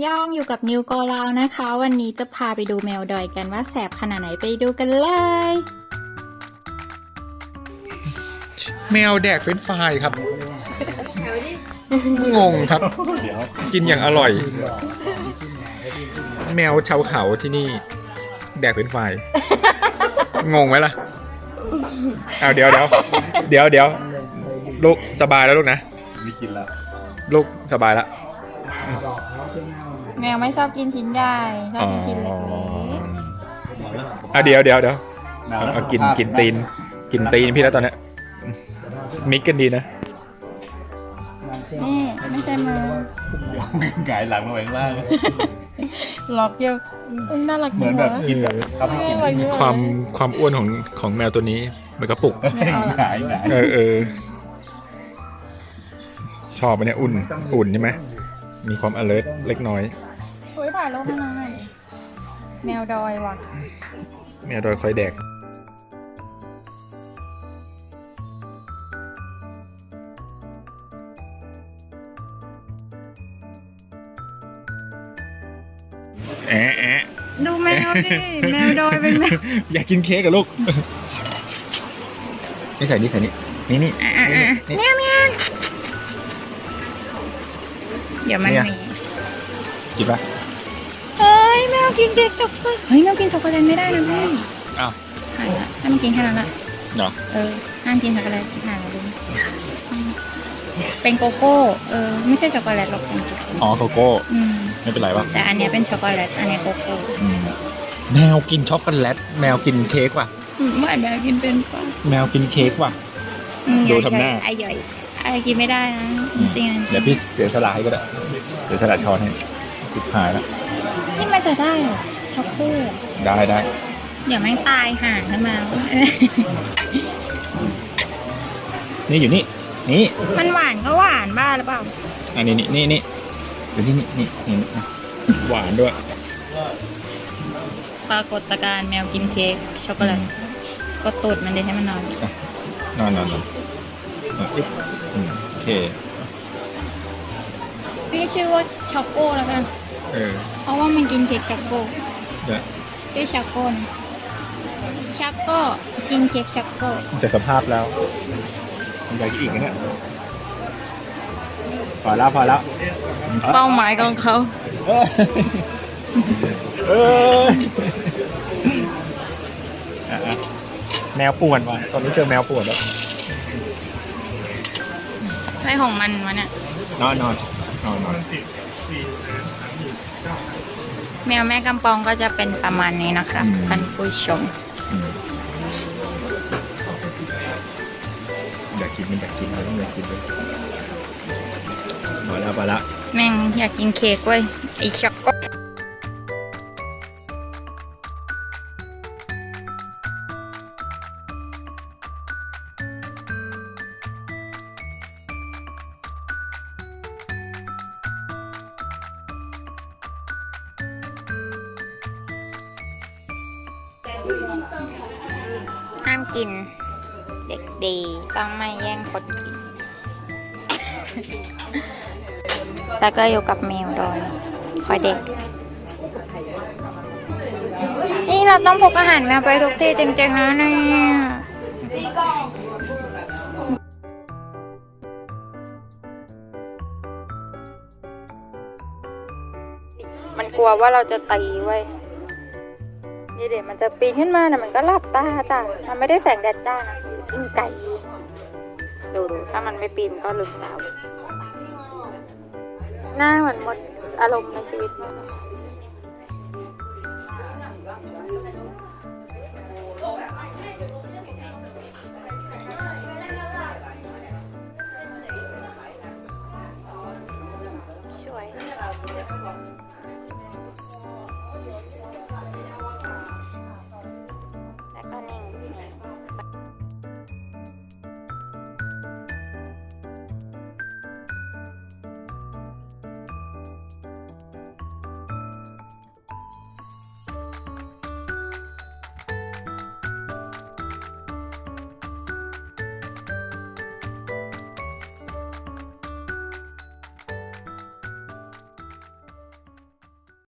ยองอยู่กับนิวโกลาวนะคะ วันนี้จะพาไปดูแมวดอยกันว่าแสบขนาดไหนไปดูกันเลย แมวแดกเฟรนช์ฟรายครับ งงครับ กินอย่างอร่อย แมวชาวเขาที่นี่ แดกเฟรนช์ฟรายงงไหมล่ะเอาเดี๋ยวลูกสบายแล้วลูกนะไม่กินแล้วลูกสบายแล้ว แมวไม่ชอบกินชิ้นใหญ่ชอบกินชิ้นเล็ก เดี๋ยวเอากินตีนพี่แล้วตอนนี้มิกกันดีนะ ๆนี่ไม่ใช่มือ หงายหลังมาไว้ข้างล่าง ล็อกเยอะน่ารัก เหมือนแบบกินแบบครับกิน ความอ้วนของแมวตัวนี้มันกระปุก หงาย ชอบมันเนี่ยอุ่นใช่ไหมมีความ alert เล็กน้อย เฮ้ยถ่ายรูปให้น้องหน่อยแมวดอยว่ะ แมวดอยคอยแดกแอะ ดูแมวดิแมวดอยเป็นแมว อยากกินเค้กกับลูกนี่ใส่นี่นี่ เมียวเดี๋ยวมันมี กินปะ เฮ้ยแมวกินเค้กช็อกโกแลตเฮ้ยแมวกินช็อกโกแลตไม่ได้นะแม่ อ้าว หายละถ้ามันกินแค่นั้นละ เนาะ ห้ามกินช็อกโกแลตหายละลุงเป็นโกโก้ไม่ใช่ช็อกโกแลตหรอกเป็นโกโก้ อ๋อโกโก้ อืม ไม่เป็นไรวะ แต่อันเนี้ยเป็นช็อกโกแลตอันเนี้ยโกโก้ แมวกินช็อกโกแลตแมวกินเค้กว่ะ ไม่แมวกินเป็นป่ะ แมวกินเค้กว่ะ ดูทำหน้า ไอ้ใหญ่ไอ้กินไม่ได้นะจริงๆ เดี๋ยวพี่เสียสละให้ก็ได้เสียสละช้อนให้สุดท้ายแล้ว นี่มันจะได้เหรอช็อกโก้ ได้ เดี๋ยวแม่งตายห่างขึ้นมา นี่อยู่นี่ มันหวานก็หวานบ้าหรือเปล่า อันนี้นี่อยู่นี่หวานด้วย ปรากฏการณ์แมวกินเค้กช็อกโกแลตก็ตูดมันเดี๋ยวให้มันนอน นอนโอเค พี่ชื่อว่าช็อกโก้แล้วกัน เพราะว่ามันกินเค้กช็อกโก้ เดี๋ยว ชื่อช็อกโก้นะช็อกโก้กินเค้กช็อกโก้ จะสภาพแล้วมันอยากกินอีกนะเนี่ยพอแล้ว เป้าหมายของเขา แมวป่วนว่ะตอนนี้เจอแมวป่วนแล้ว อะไรของมันวะเนี่ย นอน แมวแม่กำปองก็จะเป็นประมาณนี้นะคะท่านผู้ชม อยากกินเลยพอแล้ว แม่งอยากกินเค้กเว้ยไอช็อกโก้ห้ามกินเด็กดีต้องไม่แย่งคนกิน แล้วก็อยู่กับแมวดอยคอยเด็ก นี่เราต้องพกอาหารแมวไปทุกที่จริงๆนะเนี่ยมันกลัวว่าเราจะตีไว้นี่เดี๋ยวมันจะปีนขึ้นมาเนี่ยมันก็หลับตาจ้ะมันไม่ได้แสงแดดจ้านะมันจะกินไก่ดูถ้ามันไม่ปีนก็ลืมตาหน้าเหมือนหมดอารมณ์ในชีวิตมากสวย